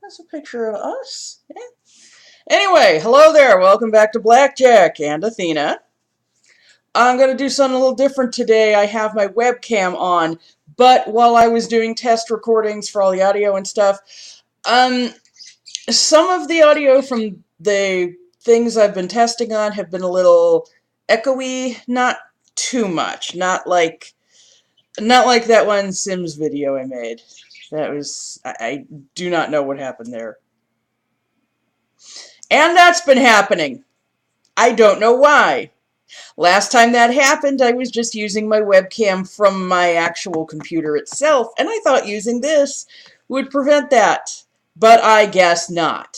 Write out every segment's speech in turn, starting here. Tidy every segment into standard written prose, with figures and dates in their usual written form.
That's a picture of us. Yeah. Anyway, hello there. Welcome back to Blackjack and Athena. I'm going to do something a little different today. I have my webcam on, but while I was doing test recordings for all the audio and stuff, some of the audio from the things I've been testing on have been a little echoey, not too much, not like that one Sims video I made. That was, I do not know what happened there. And that's been happening. I don't know why. Last time that happened, I was just using my webcam from my actual computer itself, and I thought using this would prevent that. But I guess not.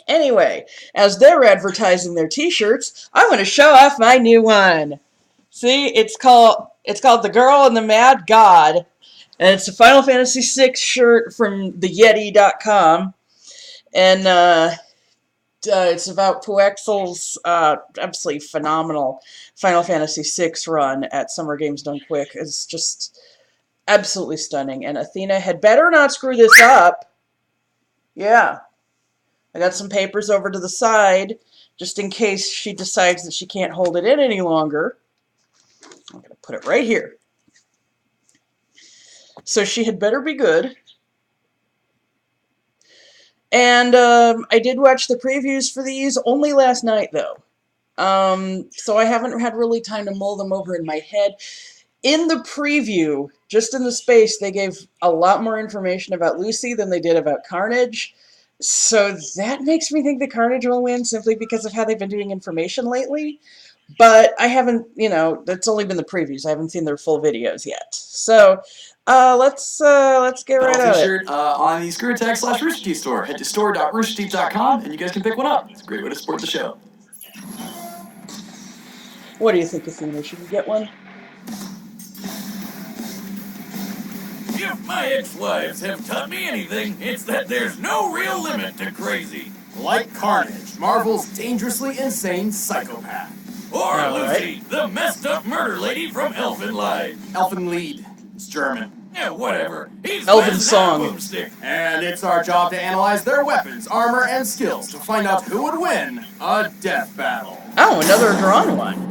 Anyway, as they're advertising their t-shirts, I'm going to show off my new one. See, it's called The Girl and the Mad God, and it's a Final Fantasy VI shirt from theyeti.com, and it's about Poexel's absolutely phenomenal Final Fantasy VI run at Summer Games Done Quick. It's just absolutely stunning, and Athena had better not screw this up. Yeah. I got some papers over to the side, just in case she decides that she can't hold it in any longer. I'm going to put it right here. So she had better be good. And I did watch the previews for these only last night, though. So I haven't had really time to mull them over in my head. In the preview, just in the space, they gave a lot more information about Lucy than they did about Carnage. So that makes me think that Carnage will win simply because of how they've been doing information lately. But I haven't, that's only been the previews. I haven't seen their full videos yet. So let's get right at it. On the Screw Attack / Rooster Teeth store. Head to store.roosterteeth.com and you guys can pick one up. It's a great way to support the show. What do you think, Athena? Should we get one? If my ex-wives have taught me anything, it's that there's no real limit to crazy. Like Carnage, Marvel's dangerously insane psychopath. Or Lucy, the messed up murder lady from Elfenlied. Elfenlied. It's German. Yeah, whatever. He's Elven song. Boomstick. And it's our job to analyze their weapons, armor, and skills to find out who would win a death battle. Oh, another drawn one.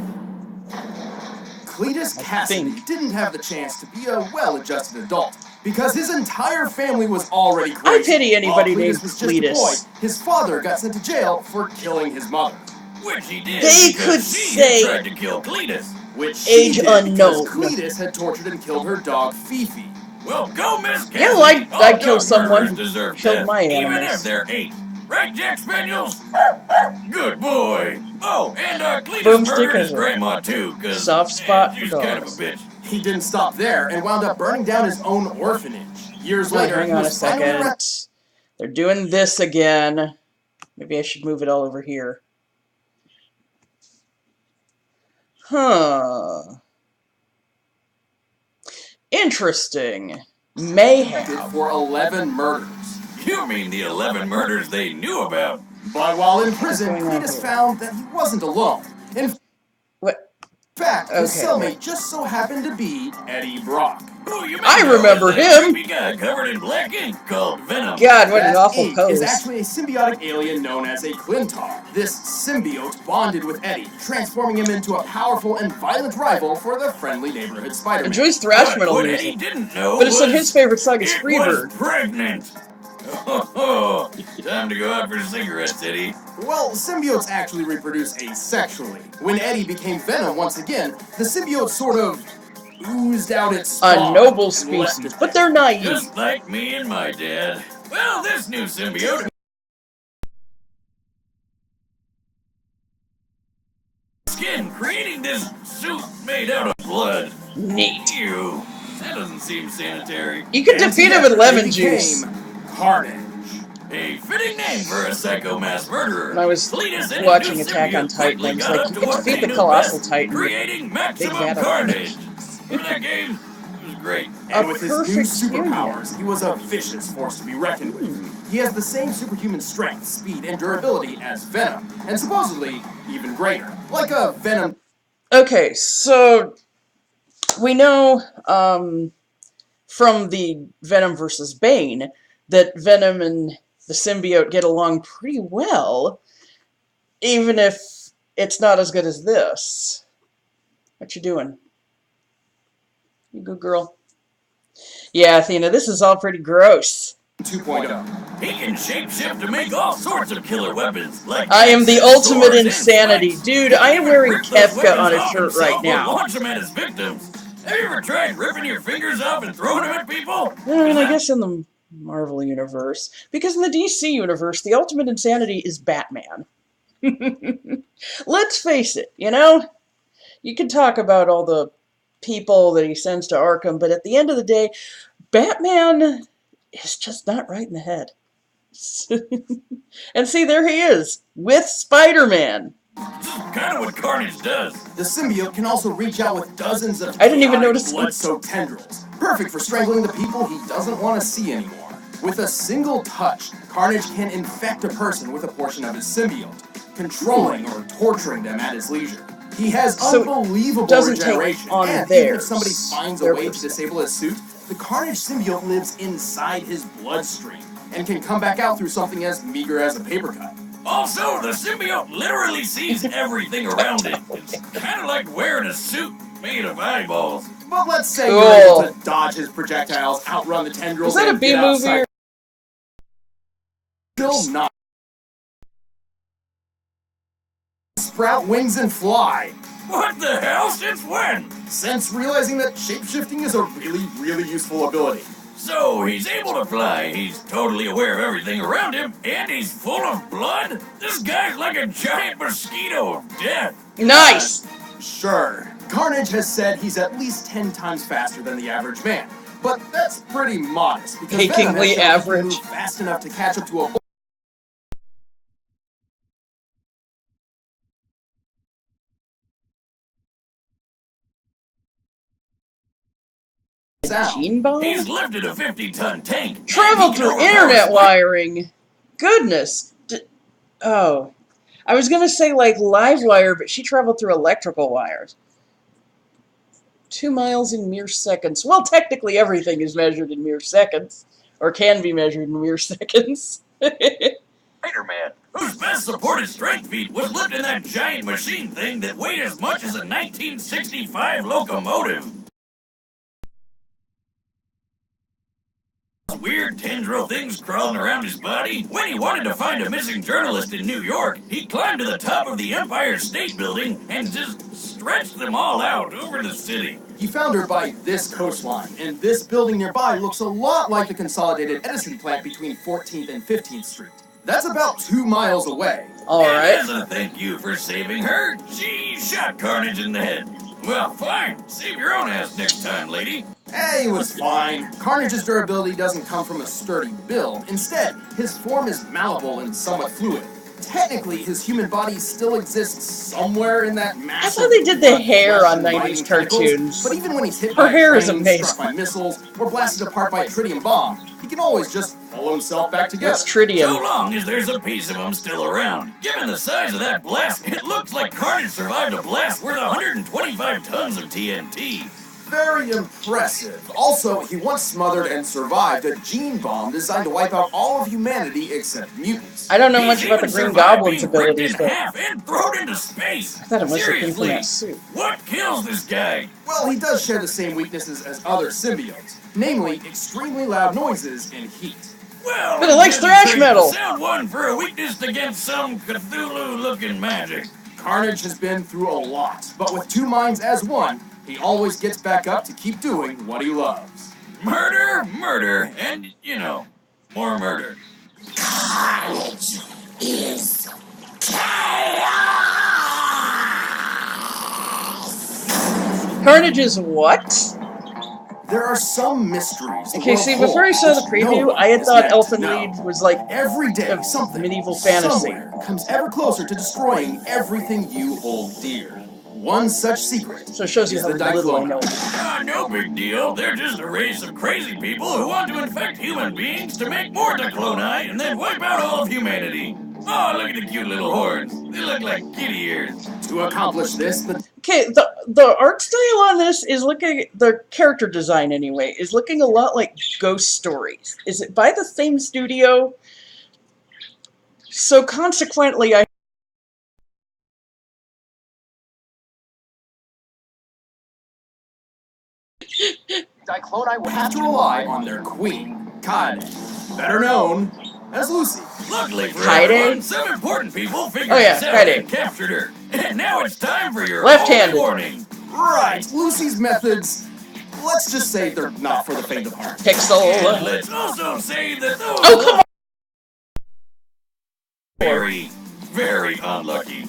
Cletus Cassidy didn't have the chance to be a well-adjusted adult because his entire family was already crazy. I pity anybody named Cletus was just a boy. Cletus. His father got sent to jail for killing his mother. Which he did. They because could she say tried to kill Cletus. Which age she did unknown. because Cletus had tortured and killed her dog Fifi. Well, go, Miss Cassidy. Yeah, like All I'd kill dog someone murderers deserve who killed death, my even animals. if they're 8. Right, Jack Spaniels? Good boy. Oh, and Cletus Boomstick murdered has his a grandma, too, because soft spot she's for kind of a dogs. bitch. He didn't stop there and wound up burning down his own orphanage. Years Wait, later, hang he on a was finally second. They're doing this again. Maybe I should move it all over here. Huh. Interesting. Mayhem. arrested for 11 murders. You mean the 11 murders they knew about? But while in prison, What's going on Cletus here? found that he wasn't alone. In What? fact, his Okay. cellmate just so happened to be Eddie Brock. Who you may I know remember as that him. creepy guy covered in black ink called Venom. God, what an That awful ink pose. is actually a symbiotic alien known as a Clintar. This symbiote bonded with Eddie, transforming him into a powerful and violent rival for the friendly neighborhood Spider-Man. Enjoys thrash But metal what music. Eddie didn't know But it said was his favorite song is it Freebird. was pregnant. Oh, time to go out for cigarettes, Eddie. Well, symbiotes actually reproduce asexually. When Eddie became Venom once again, the symbiote sort of oozed out its spawn A noble and left species, it but they're naive. Just like me and my dad. Well, this new symbiote skin, creating this suit made out of blood. Neat. Ew. That doesn't seem sanitary. You could And defeat him with together lemon they juice. became Carnage. A fitting name for a psycho mass murderer. When I was Cletus and watching his new Attack on symbiote Titan, quickly I was got like, up you to could what defeat they the knew Colossal best, Titan. creating maximum vat of carnage. Remember that game? It was great. And A with his new perfect superpowers, he was a vicious force to be reckoned with. He has the same superhuman strength, speed, and durability as Venom, and supposedly even greater. Like a Venom. Okay, so we know from the Venom versus Bane that Venom and the symbiote get along pretty well, even if it's not as good as this. What you doing? You good girl. Yeah, Athena, this is all pretty gross. 2.0. He can shapeshift to make all sorts of killer weapons. Like I am the axes, ultimate swords, and insanity. spikes. Dude, He can I am even wearing rip those Kefka on weapons a off shirt right himself or now. launch them at his victims. Have you ever tried ripping your fingers off and throwing them at people? And I guess in the Marvel universe. Because in the DC universe, the ultimate insanity is Batman. Let's face it, you know? You can talk about all the people that he sends to Arkham, but at the end of the day, Batman is just not right in the head. And see, there he is, with Spider-Man. Kind of what Carnage does. The symbiote can also reach out with dozens of I didn't even notice blood-soaked tendrils, perfect for strangling the people he doesn't want to see anymore. With a single touch, Carnage can infect a person with a portion of his symbiote, controlling or torturing them at his leisure. He has unbelievable regeneration, and even if somebody finds a way to disable his suit, the Carnage symbiote lives inside his bloodstream and can come back out through something as meager as a paper cut. Also, the symbiote literally sees everything around it. It's kind of like wearing a suit made of eyeballs. But let's say you're able to dodge his projectiles, outrun the tendrils, Is that a B-movie? Still not. Sprout wings and fly. What the hell? Since when? Since realizing that shapeshifting is a really, really useful ability. So he's able to fly, he's totally aware of everything around him, and he's full of blood? This guy's like a giant mosquito of death. Nice! Sure. Carnage has said he's at least 10 times faster than the average man. But that's pretty modest, because Achingly average. Move fast enough to catch up to a Gene bomb? He's lifted a 50-ton tank. Traveled through internet wiring. Goodness. Oh. I was going to say like live wire, but she traveled through electrical wires. 2 miles in mere seconds. Well, technically everything is measured in mere seconds. Or can be measured in mere seconds. Spider-Man, whose best supported strength feat was lifting that giant machine thing that weighed as much as a 1965 locomotive. Weird tendril things crawling around his body. When he wanted to find a missing journalist in New York, he climbed to the top of the Empire State Building and just stretched them all out over the city. He found her by this coastline, and this building nearby looks a lot like the consolidated Edison plant between 14th and 15th Street. That's about 2 miles away. Alright. As a thank you for saving her, she shot Carnage in the head. Well, fine. Save your own ass next time, lady. Hey, it was fine. Carnage's durability doesn't come from a sturdy build. Instead, his form is malleable and somewhat fluid. Technically, his human body still exists somewhere in that massive... I thought they did the hair on 90s cartoons. But even when he's hit Her by hair is trains, amazing. struck by missiles, or blasted apart by a tritium bomb, he can always just pull himself back together. That's tritium. So long as there's a piece of him still around. Given the size of that blast, it looks like Carnage survived a blast worth 125 tons of TNT. Very impressive. Also, he once smothered and survived a gene bomb designed to wipe out all of humanity except mutants. I don't know much about the Green Goblin's abilities, though. but And thrown into space. I thought it must have been from Seriously, that suit. what kills this guy? Well, he does share the same weaknesses as other symbiotes, namely extremely loud noises and heat. Well, But it likes thrash metal. Sound one for a weakness against some Cthulhu-looking magic. Carnage has been through a lot, but with 2 minds as one, he always gets back up to keep doing what he loves. Murder, murder, and, you know, more murder. Carnage is chaos! Carnage is what? There are some mysteries. Okay, see, before I saw the preview, I had thought Elfen Lied was like every day a something medieval fantasy. somewhere comes ever closer to destroying everything you hold dear. One such secret So it shows you is how the little I Diclona. know. Ah, no big deal. They're just a race of crazy people who want to infect human beings to make more Dicloni and then wipe out all of humanity. Oh, look at the cute little horns. They look like kitty ears. To accomplish this, the Okay, the art style on this is looking, the character design anyway, is looking a lot like Ghost Stories. Is it by the same studio? So consequently, I Dicloni would have to rely on their queen, Carnage, better known as Lucy. Luckily for Kaide? everyone, some important people figured Oh, yeah, this out Kaide. and captured her. And now it's time for your Left-handed. holy warning. Right, Lucy's methods, let's just say they're not for the faint of heart. And Pixel. let's also say that those Oh, come on! very, very unlucky.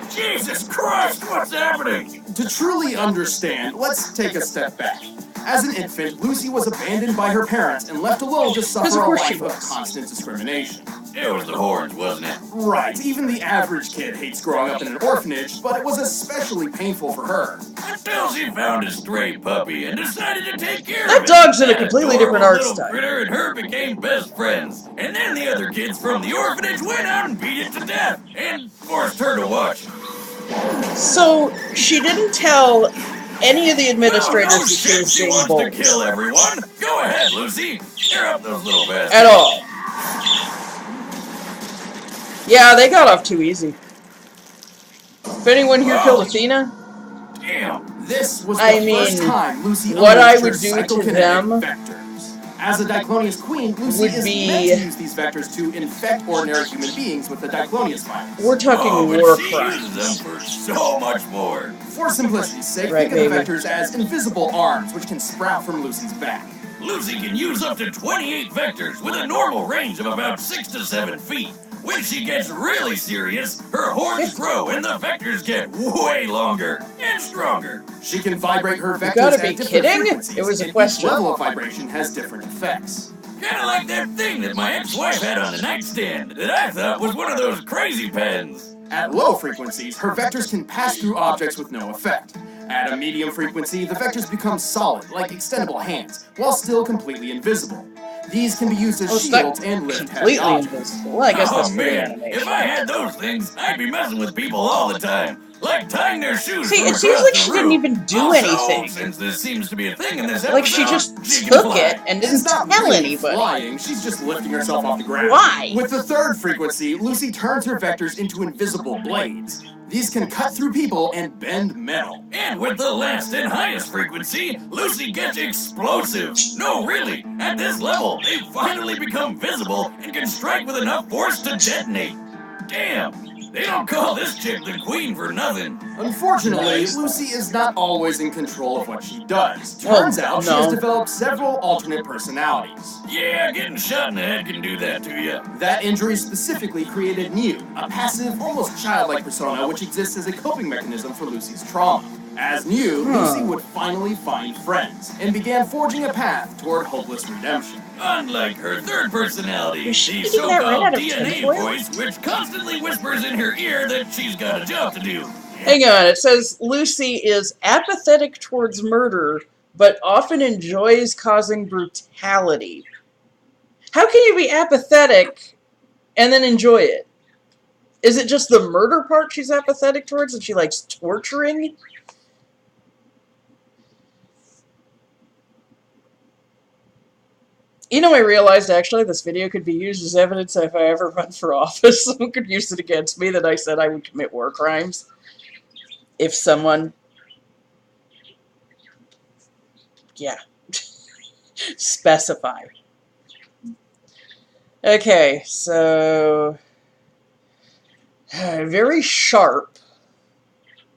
Jesus Christ, what's happening? To truly understand, let's take a step back. As an infant, Lucy was abandoned by her parents and left alone to suffer a course she life of was. constant discrimination. It was the horns, wasn't it? Right, even the average kid hates growing up in an orphanage, but it was especially painful for her. Until she found a stray puppy and decided to take care That of it. dog's in a That completely adorable different art little style. critter and her became best friends. And then the other kids from the orphanage went out and beat it to death and forced her to watch. So she didn't tell any of the administrators Oh, no that she shit, was she being wants bullied. to kill everyone. Go ahead, Lucy. Tear up those little bastards. At all. Yeah, they got off too easy. If anyone here killed Athena, Damn. This was the I mean, first time Lucy what I unleashed her would do to psychokinetic them vectors. As a Diclonius queen, Lucy would is be- meant to use these vectors to infect ordinary human beings with the Diclonius virus. we're talking Oh, but war she crimes. uses them for so much more. For simplicity's sake, Right, think of the baby. vectors as invisible arms which can sprout from Lucy's back. Lucy can use up to 28 vectors with a normal range of about 6 to 7 feet. When she gets really serious, her horns grow and the vectors get way longer and stronger. She can vibrate her vectors gotta at be different kidding? frequencies, It was a and question. each level of vibration has different effects. Kinda like that thing that my ex-wife had on the nightstand that I thought was one of those crazy pens. At low frequencies, her vectors can pass through objects with no effect. At a medium frequency, the vectors become solid, like extendable hands, while still completely invisible. These can be used as shields and lift heavy completely objects. invisible. Well, I guess that's Oh for the man, animation. if I had those things, I'd be messing with people all the time. Like tying their shoes See, from it seems across like the she room. didn't even do Also, anything. Since this seems to be a thing in this episode, Like she just she can took fly. it and didn't She's not tell really anybody. flying, she's just lifting herself off the ground. Why? With the third frequency, Lucy turns her vectors into invisible blades. These can cut through people and bend metal. And with the last and highest frequency, Lucy gets explosive. No, really, at this level, they finally become visible and can strike with enough force to detonate. Damn, they don't call this chick the queen for nothing. Unfortunately, Nice. Lucy is not always in control of what she does. Well, Turns out she no. has developed several alternate personalities. Yeah, getting shot in the head can do that to you. That injury specifically created New, a passive, almost childlike persona which exists as a coping mechanism for Lucy's trauma. As New, Lucy would finally find friends, and began forging a path toward hopeless redemption. Unlike her third personality, Was she the getting that right so-called out of DNA tinfoil? voice, which constantly whispers in her ear that she's got a job to do. Hang on, it says Lucy is apathetic towards murder, but often enjoys causing brutality. How can you be apathetic and then enjoy it? Is it just the murder part she's apathetic towards and she likes torturing? You know, I realized actually this video could be used as evidence if I ever run for office. Someone could use it against me that I said I would commit war crimes. If someone... Yeah. Specify. Okay, so... Very sharp.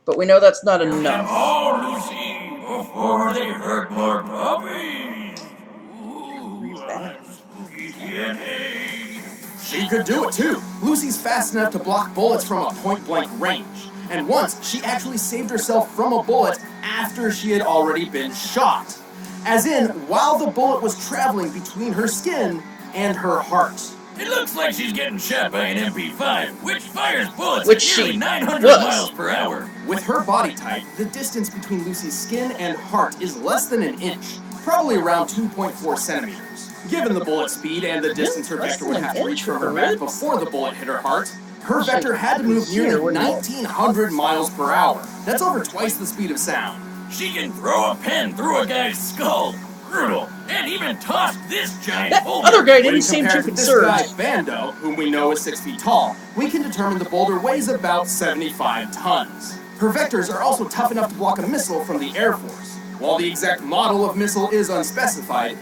But we know that's not enough. Oh, Lucy, before they hurt more puppies. Ooh, spooky DNA. She could do it too. Lucy's fast enough to block bullets from a point-blank range. And once, she actually saved herself from a bullet after she had already been shot. As in, while the bullet was traveling between her skin and her heart. It looks like she's getting shot by an MP5, which fires bullets Which at she nearly 900 was. miles per hour. With her body type, the distance between Lucy's skin and heart is less than an inch, probably around 2.4 centimeters. Given the bullet speed and the distance her Less vector than would have an to reach inch from with her the back ribs? before the bullet hit her heart, her Like, vector had to move here, nearly wouldn't it? 1,900 miles per hour. That's over twice the speed of sound. She can throw a pen through a guy's skull. Brutal. And even toss this giant That boulder. other guy didn't When seem too compared to this guy, concerned. Bando, whom we know is 6 feet tall, we can determine the boulder weighs about 75 tons. Her vectors are also tough enough to block a missile from the Air Force. While the exact model of missile is unspecified,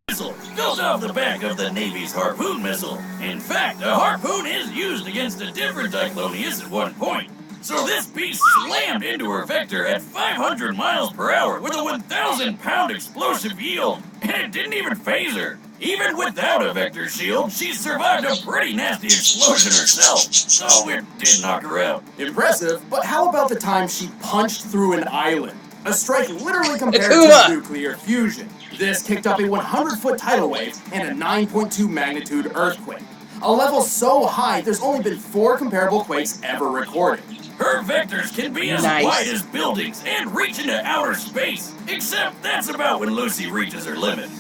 Missile goes off the back of the Navy's harpoon missile. In fact, a harpoon is used against a different Diclonius at one point. So this piece slammed into her vector at 500 miles per hour with a 1,000-pound explosive yield, and it didn't even phase her. Even without a vector shield, she survived a pretty nasty explosion herself, so it did knock her out. impressive, but how about the time she punched through an island? A strike literally compared Akuma! to nuclear fusion. This kicked up a 100-foot tidal wave and a 9.2 magnitude earthquake. A level so high, there's only been 4 comparable quakes ever recorded. Her vectors can be as Nice. wide as buildings and reach into outer space, except that's about when Lucy reaches her limit.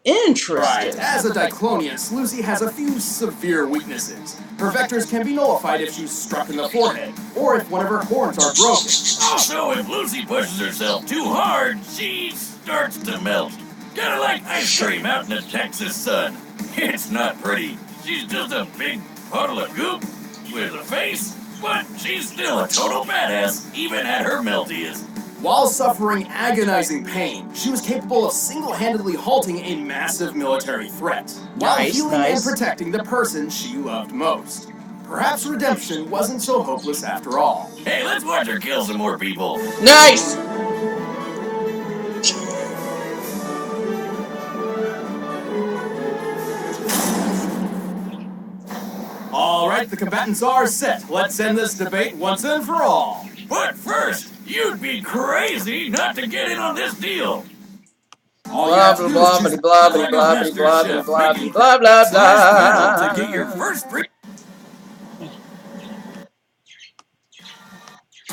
Interesting. Right. As a Diclonius, Lucy has a few severe weaknesses. Her vectors can be nullified if she's struck in the forehead, or if one of her horns are broken. Also, if Lucy pushes herself too hard, she starts to melt. Kinda like ice cream out in the Texas sun. It's not pretty. She's just a big puddle of goop with a face, but she's still a total badass, even at her meltiest. While suffering agonizing pain, she was capable of single-handedly halting a massive military threat, while Nice, healing nice. and protecting the person she loved most. Perhaps redemption wasn't so hopeless after all. Hey, let's watch her kill some more people. Nice! Alright, the combatants are set. Let's end this debate once and for all. But first, you'd be crazy not to get in on this deal. All you Blah have to blah do is blah choose blah blah Like a blah blah master chef, blah Mickey. blah blah Slash battle to get your blah. first free.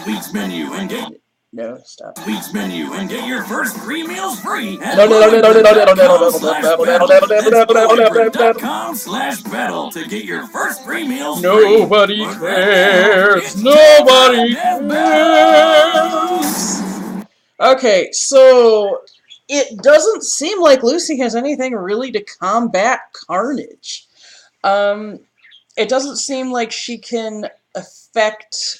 Week's menu and get No, stop. Week's menu and get your first 3 meals free at boyfriend.com/battle to get your first 3 meals free. Nobody But right now, cares. it's Nobody time for battles. cares. Okay, so it doesn't seem like Lucy has anything really to combat Carnage. It doesn't seem like she can affect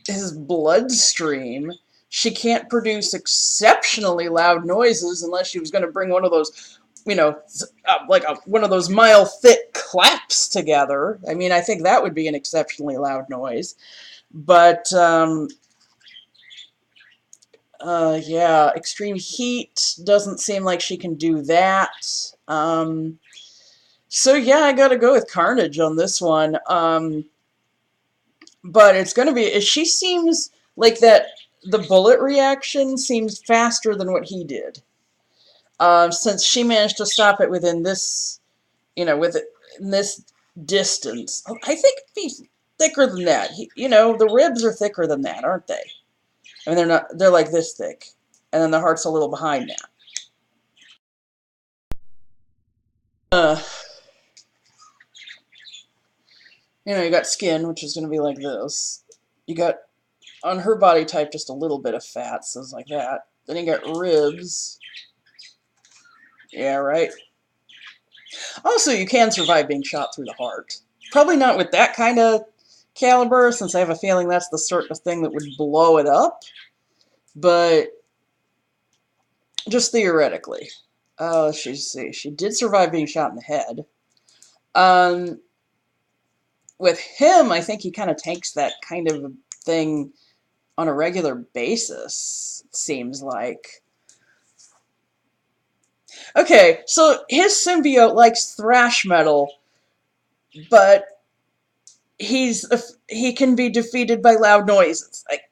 his bloodstream. She can't produce exceptionally loud noises unless she was going to bring one of those, one of those mile thick claps together. I mean, I think that would be an exceptionally loud noise. But yeah, extreme heat doesn't seem like she can do that. So yeah, I gotta go with Carnage on this one. But it's gonna be, she seems like that the bullet reaction seems faster than what he did. Since she managed to stop it within this, within this distance. I think he's thicker than that. The ribs are thicker than that, aren't they? I mean, they're like this thick. And then the heart's a little behind that. You got skin, which is going to be like this. You got, on her body type, just a little bit of fat, so it's like that. Then you got ribs. Yeah, right? Also, you can survive being shot through the heart. Probably not with that kind of caliber, since I have a feeling that's the sort of thing that would blow it up. But just theoretically. Let's see. She did survive being shot in the head. With him, I think he kind of takes that kind of thing on a regular basis, it seems like. Okay, so his symbiote likes thrash metal, but he can be defeated by loud noises. Like,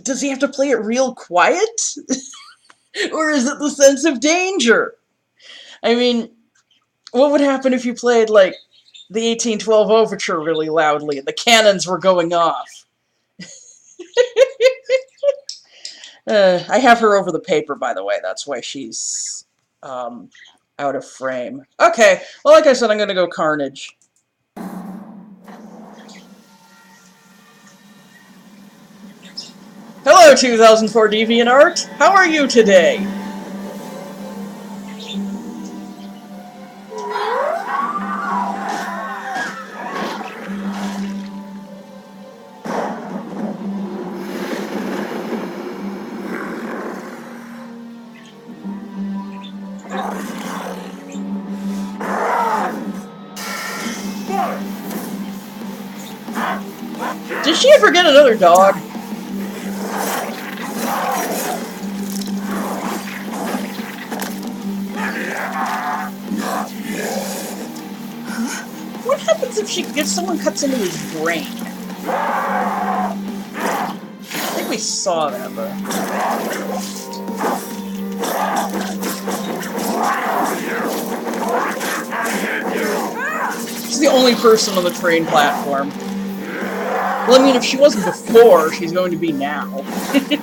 does he have to play it real quiet? Or is it the sense of danger? I mean, What would happen if you played, like, the 1812 Overture really loudly and the cannons were going off? I have her over the paper, by the way. That's why she's out of frame. Okay, well, like I said, I'm going to go Carnage. Hello, 2004 DeviantArt. How are you today? Did she ever get another dog? What happens if someone cuts into his brain? I think we saw that, but... She's the only person on the train platform. Well, I mean, if she wasn't before, she's going to be now. Okay,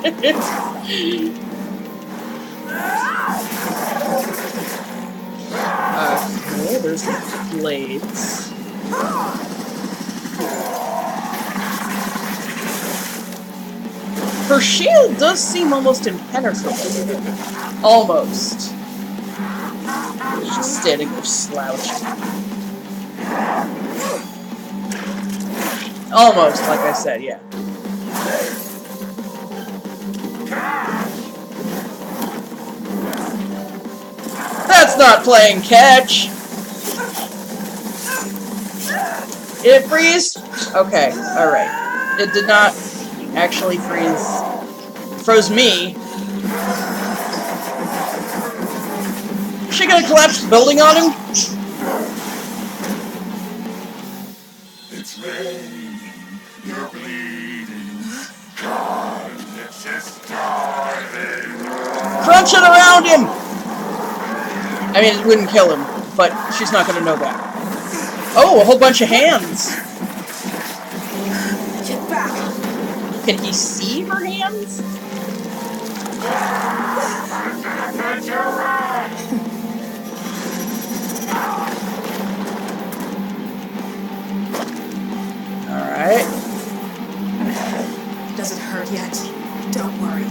there's the blades. Her shield does seem almost impenetrable. Almost. She's standing there slouching. Almost, like I said, yeah. That's not playing catch! Did it freeze? Okay, alright. It did not actually freeze. It froze me. Is she gonna collapse the building on him? It's raining, you're bleeding, Carnage is starving. Crunch it around him! I mean, it wouldn't kill him, but she's not gonna know that. Oh, a whole bunch of hands! Get back! Can he see her hands? Alright. Does it hurt yet? Don't worry.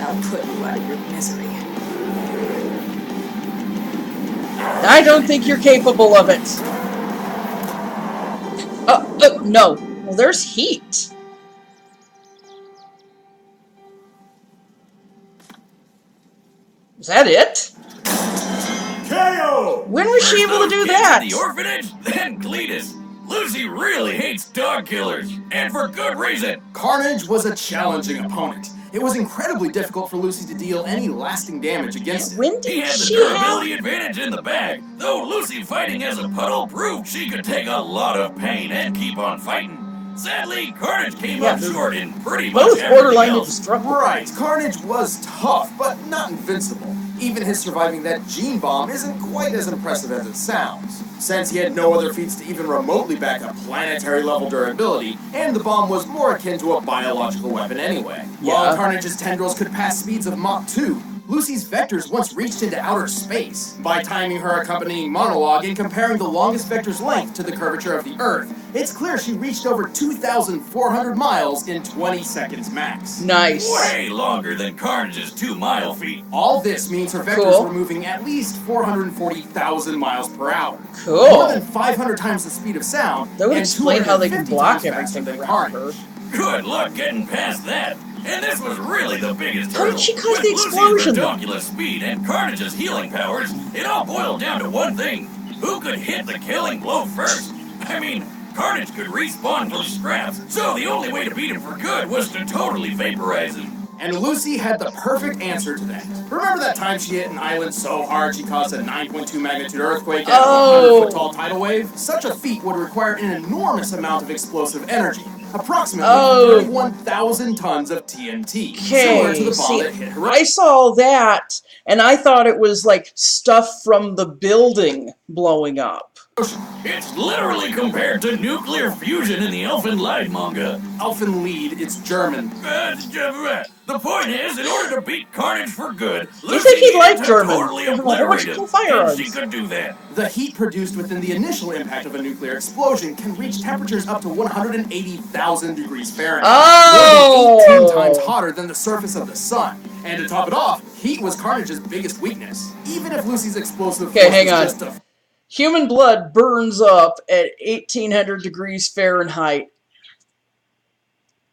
I'll put you out of your misery. I don't think you're capable of it. No. Well, there's heat. Is that it? KO! When was she able to do that? The orphanage? Then Cletus. Lucy really hates dog killers, and for good reason. Carnage was a challenging opponent. It was incredibly difficult for Lucy to deal any lasting damage against him. When He did had the she have... durability advantage in the bag, though Lucy fighting as a puddle proved she could take a lot of pain and keep on fighting. Sadly, Carnage came up short in pretty much Both everything borderline else. indestructible. Right, Carnage was tough, but not invincible. Even his surviving that gene bomb isn't quite as impressive as it sounds, since he had no other feats to even remotely back up planetary-level durability, and the bomb was more akin to a biological weapon anyway. While Carnage's tendrils could pass speeds of Mach 2, Lucy's vectors once reached into outer space. By timing her accompanying monologue and comparing the longest vector's length to the curvature of the Earth, it's clear she reached over 2,400 miles in 20 seconds max. Nice. Way longer than Carnage's 2-mile feat. All this means her vectors were moving at least 440,000 miles per hour. Cool. More than 500 times the speed of sound. That would and explain how they can 250 block times faster everything than around Carnage. her. Good luck getting past that. And this was really the biggest How hurdle. did she cause With the explosion? Lucy's ridiculous speed and Carnage's healing powers, it all boiled down to one thing. Who could hit the killing blow first? I mean, Carnage could respawn from scraps, so the only way to beat him for good was to totally vaporize him. And Lucy had the perfect answer to that. Remember that time she hit an island so hard she caused a 9.2 magnitude earthquake and a 100-foot tall tidal wave? Such a feat would require an enormous amount of explosive energy. approximately Oh. 31,000 tons of TNT, similar to Okay, the bomb see, that hit Hiroshima. I saw that, and I thought it was like stuff from the building blowing up. It's literally compared to nuclear fusion in the Elfen Lied manga. Elfenlied, it's German. The point is, in order to beat Carnage for good, You Lucy think he'd needed like to German? totally They have a whole bunch obliterate of him, cool and she firearms. could do that. The heat produced within the initial impact of a nuclear explosion can reach temperatures up to 180,000 degrees Fahrenheit, more than 18 times hotter than the surface of the sun. And to top it off, heat was Carnage's biggest weakness. Even if Lucy's explosive force hang was on. just a... Human blood burns up at 1800 degrees Fahrenheit.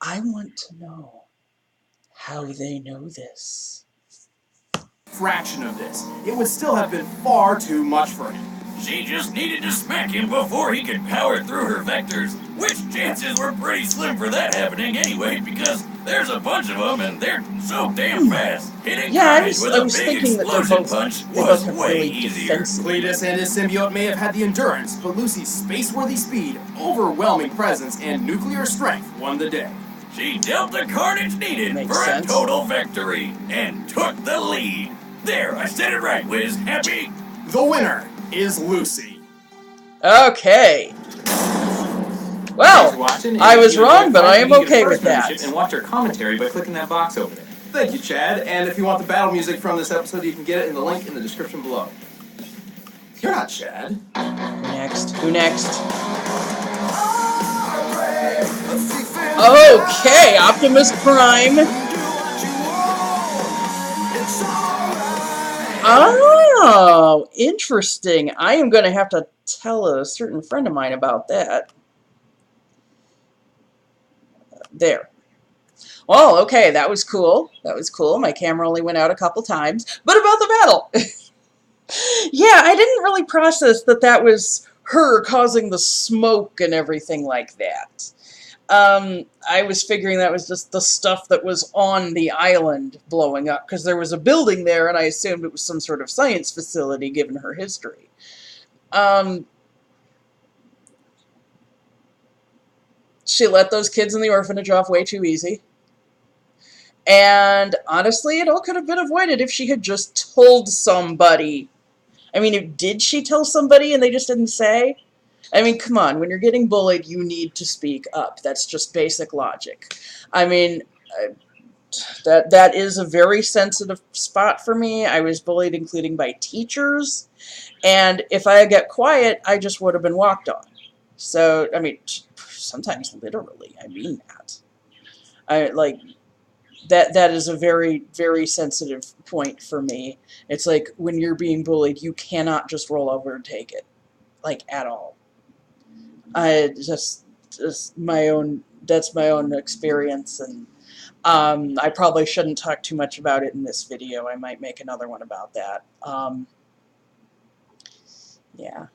I want to know how they know this. fraction of this, it would still have been far too much for him. She just needed to smack him before he could power through her vectors, which chances were pretty slim for that happening anyway, because there's a bunch of them and they're so damn fast. Hitting Carnage with a big explosion punch was way easier. Cletus and his symbiote may have had the endurance, but Lucy's space-worthy speed, overwhelming presence, and nuclear strength won the day. She dealt the carnage needed for a total victory and took the lead. There, I said it right, Wiz. Happy? The winner is Lucy. Okay. Well, I was wrong, but I am okay with that. And watch our commentary by clicking that box over there. Thank you, Chad. And if you want the battle music from this episode, you can get it in the link in the description below. You're not Chad. Next. Who next? Okay, Optimus Prime. Oh, interesting. I am going to have to tell a certain friend of mine about that. There. Well, okay, that was cool. That was cool. My camera only went out a couple times. But about the battle. Yeah, I didn't really process that that was her causing the smoke and everything like that. I was figuring that was just the stuff that was on the island blowing up, because there was a building there, and I assumed it was some sort of science facility, given her history. She let those kids in the orphanage off way too easy. And honestly, it all could have been avoided if she had just told somebody. I mean, did she tell somebody and they just didn't say? I mean, come on, when you're getting bullied, you need to speak up. That's just basic logic. I mean, that is a very sensitive spot for me. I was bullied, including by teachers, and if I had got quiet, I just would have been walked on. So, I mean, sometimes literally, I mean that. That is a very, very sensitive point for me. It's like, when you're being bullied, you cannot just roll over and take it. Like, at all. Just my own, that's my own experience, and I probably shouldn't talk too much about it in this video. I might make another one about that. Yeah.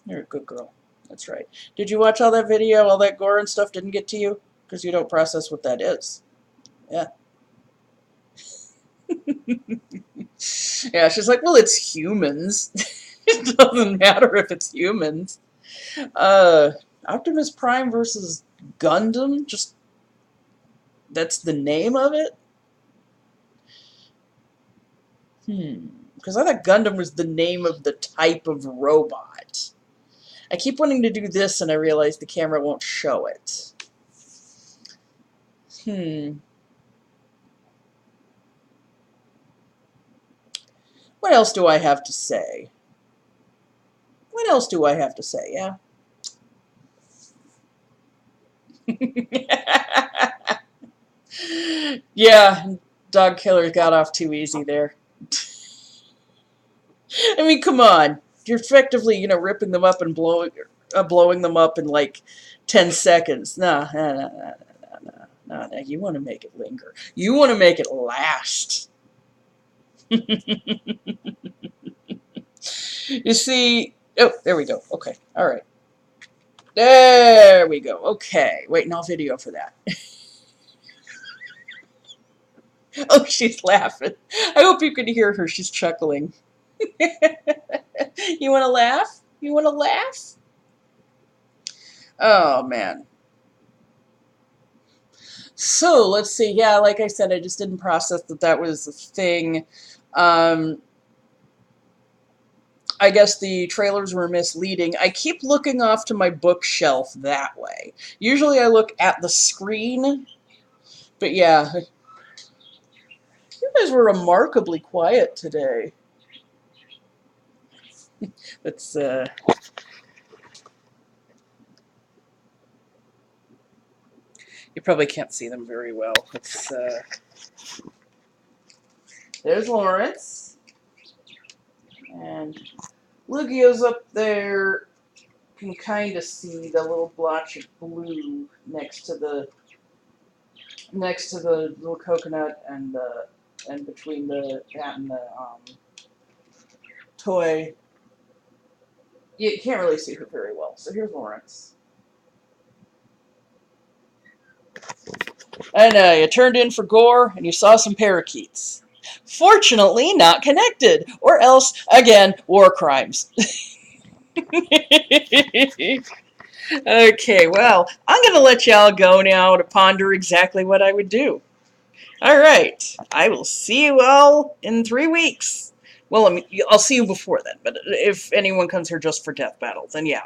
You're a good girl. That's right. Did you watch all that video? All that gore and stuff didn't get to you? Because you don't process what that is. Yeah. Yeah, she's like, well, it's humans. It doesn't matter if it's humans. Optimus Prime versus Gundam? Just... that's the name of it? Because I thought Gundam was the name of the type of robot. I keep wanting to do this, and I realize the camera won't show it. What else do I have to say? What else do I have to say, yeah? Yeah, dog killer got off too easy there. I mean, come on. You're effectively, you know, ripping them up and blowing them up in like 10 seconds. No. You want to make it linger. You want to make it last. You see... oh, there we go. Okay. All right. There we go. Okay. Wait, and I'll video for that. Oh, she's laughing. I hope you can hear her. She's chuckling. You want to laugh? You want to laugh? Oh, man. So let's see. Yeah, like I said, I just didn't process that that was a thing. I guess the trailers were misleading. I keep looking off to my bookshelf that way. Usually I look at the screen, but yeah. You guys were remarkably quiet today. Let's, you probably can't see them very well. Let's, there's Lawrence. And Lugio's up there. You can kind of see the little blotch of blue next to the little coconut and between that and the toy. You can't really see her very well. So here's Lawrence. And you turned in for gore and you saw some parakeets. Fortunately, not connected, or else, again, war crimes. Okay, well, I'm going to let y'all go now to ponder exactly what I would do. All right, I will see you all in 3 weeks. Well, I mean, I'll see you before then, but if anyone comes here just for Death Battle, then yeah.